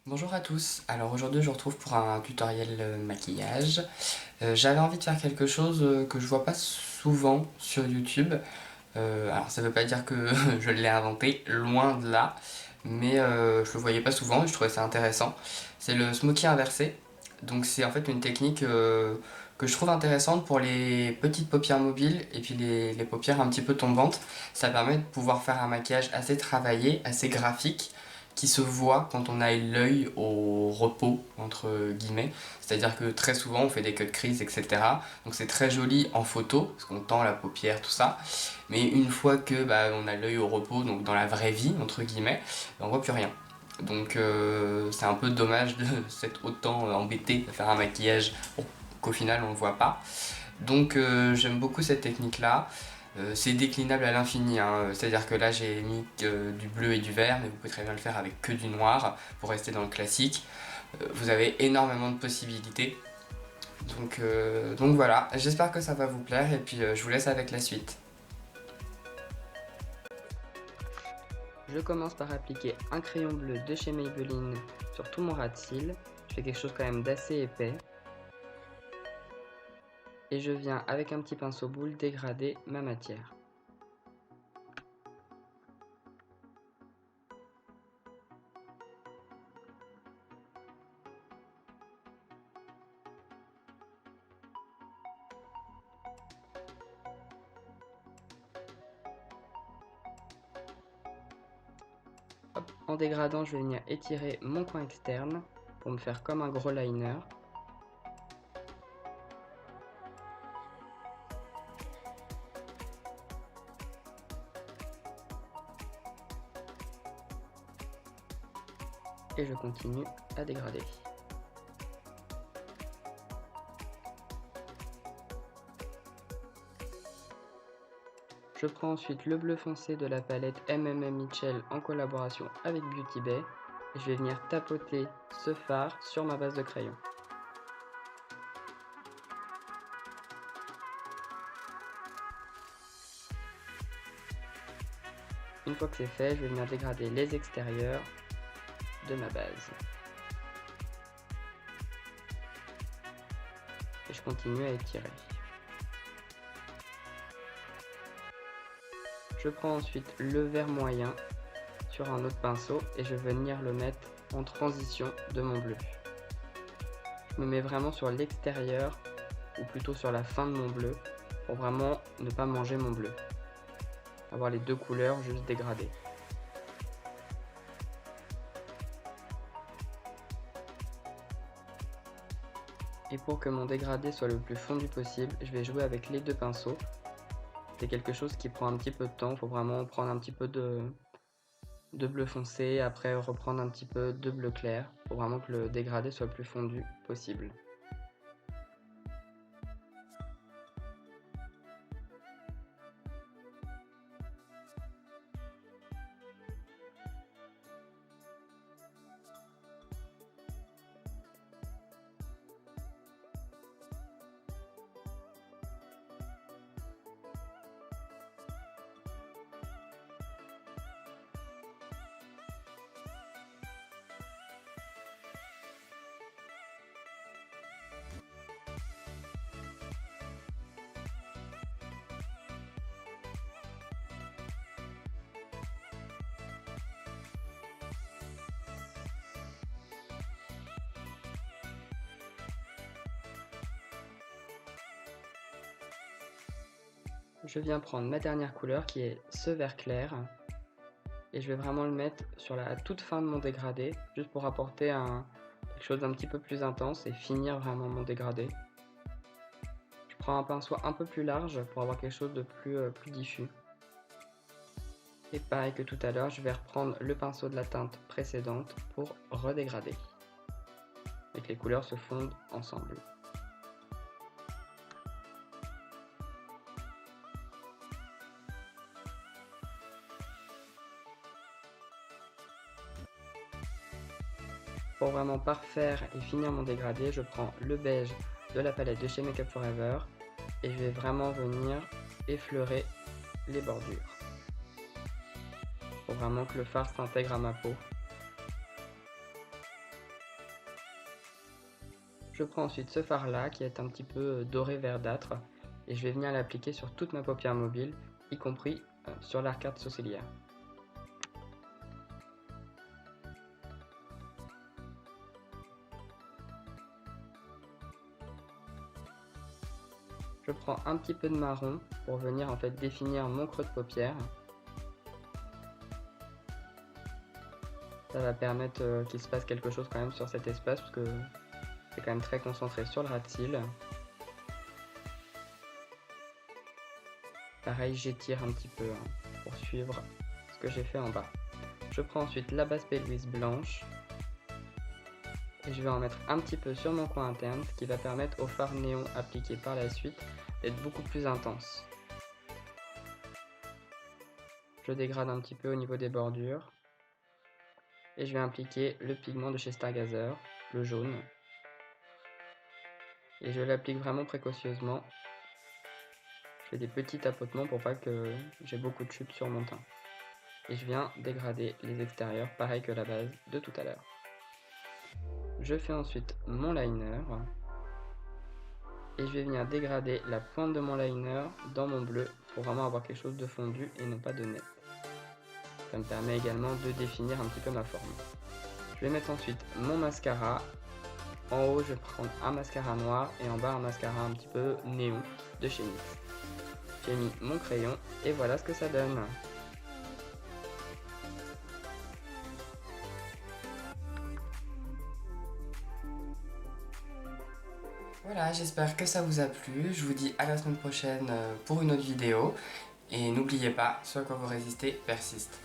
Bonjour à tous, alors aujourd'hui je vous retrouve pour un tutoriel maquillage. J'avais envie de faire quelque chose que je vois pas souvent sur YouTube. Alors ça veut pas dire que je l'ai inventé, loin de là, mais je le voyais pas souvent et je trouvais ça intéressant. C'est le smoky inversé, donc c'est en fait une technique que je trouve intéressante pour les petites paupières mobiles et puis les paupières un petit peu tombantes. Ça permet de pouvoir faire un maquillage assez travaillé, assez graphique, qui se voit quand on a l'œil au repos, entre guillemets. C'est-à-dire que très souvent on fait des cut crease, etc. Donc c'est très joli en photo, parce qu'on tend la paupière, tout ça. Mais une fois que on a l'œil au repos, donc dans la vraie vie, entre guillemets, on voit plus rien. Donc c'est un peu dommage de s'être autant embêté à faire un maquillage qu'au final on ne voit pas. Donc j'aime beaucoup cette technique-là. C'est déclinable à l'infini, hein. C'est-à-dire que là j'ai mis du bleu et du vert, mais vous pouvez très bien le faire avec que du noir pour rester dans le classique. Vous avez énormément de possibilités. Donc voilà, j'espère que ça va vous plaire et puis je vous laisse avec la suite. Je commence par appliquer un crayon bleu de chez Maybelline sur tout mon ras de cils. Je fais quelque chose quand même d'assez épais. Et je viens avec un petit pinceau boule dégrader ma matière. Hop. En dégradant, je vais venir étirer mon coin externe pour me faire comme un gros liner. Et je continue à dégrader. Je prends ensuite le bleu foncé de la palette Mitchell en collaboration avec Beauty Bay et je vais venir tapoter ce fard sur ma base de crayon. Une fois que c'est fait, je vais venir dégrader les extérieurs de ma base. Et je continue à étirer. Je prends ensuite le vert moyen sur un autre pinceau et je vais venir le mettre en transition de mon bleu. Je me mets vraiment sur l'extérieur ou plutôt sur la fin de mon bleu pour vraiment ne pas manger mon bleu. Avoir les deux couleurs juste dégradées. Et pour que mon dégradé soit le plus fondu possible, je vais jouer avec les deux pinceaux. C'est quelque chose qui prend un petit peu de temps, il faut vraiment prendre un petit peu de bleu foncé, après reprendre un petit peu de bleu clair, pour vraiment que le dégradé soit le plus fondu possible. Je viens prendre ma dernière couleur qui est ce vert clair et je vais vraiment le mettre sur la toute fin de mon dégradé juste pour apporter quelque chose d'un petit peu plus intense et finir vraiment mon dégradé. Je prends un pinceau un peu plus large pour avoir quelque chose de plus diffus. Et pareil que tout à l'heure, je vais reprendre le pinceau de la teinte précédente pour redégrader et que les couleurs se fondent ensemble. Pour vraiment parfaire et finir mon dégradé, je prends le beige de la palette de chez Make Up For Ever et je vais vraiment venir effleurer les bordures pour vraiment que le fard s'intègre à ma peau. Je prends ensuite ce fard là qui est un petit peu doré verdâtre et je vais venir l'appliquer sur toute ma paupière mobile, y compris sur l'arcade sourcilière. Je prends un petit peu de marron pour venir en fait définir mon creux de paupière. Ça va permettre qu'il se passe quelque chose quand même sur cet espace parce que c'est quand même très concentré sur le ras de cils. Pareil, j'étire un petit peu pour suivre ce que j'ai fait en bas. Je prends ensuite la base pelvis blanche et je vais en mettre un petit peu sur mon coin interne, ce qui va permettre au fard néon appliqué par la suite d'être beaucoup plus intense. Je dégrade un petit peu au niveau des bordures et je vais appliquer le pigment de chez Stargazer, le jaune, et je l'applique vraiment précautionneusement. Je fais des petits tapotements pour pas que j'ai beaucoup de chutes sur mon teint. Et je viens dégrader les extérieurs, pareil que la base de tout à l'heure. Je fais ensuite mon liner et je vais venir dégrader la pointe de mon liner dans mon bleu pour vraiment avoir quelque chose de fondu et non pas de net. Ça me permet également de définir un petit peu ma forme. Je vais mettre ensuite mon mascara. En haut, je vais prendre un mascara noir et en bas un mascara un petit peu néon de chez NYX. J'ai mis mon crayon et voilà ce que ça donne. Voilà, j'espère que ça vous a plu. Je vous dis à la semaine prochaine pour une autre vidéo. Et n'oubliez pas, ce à quoi vous résistez persiste.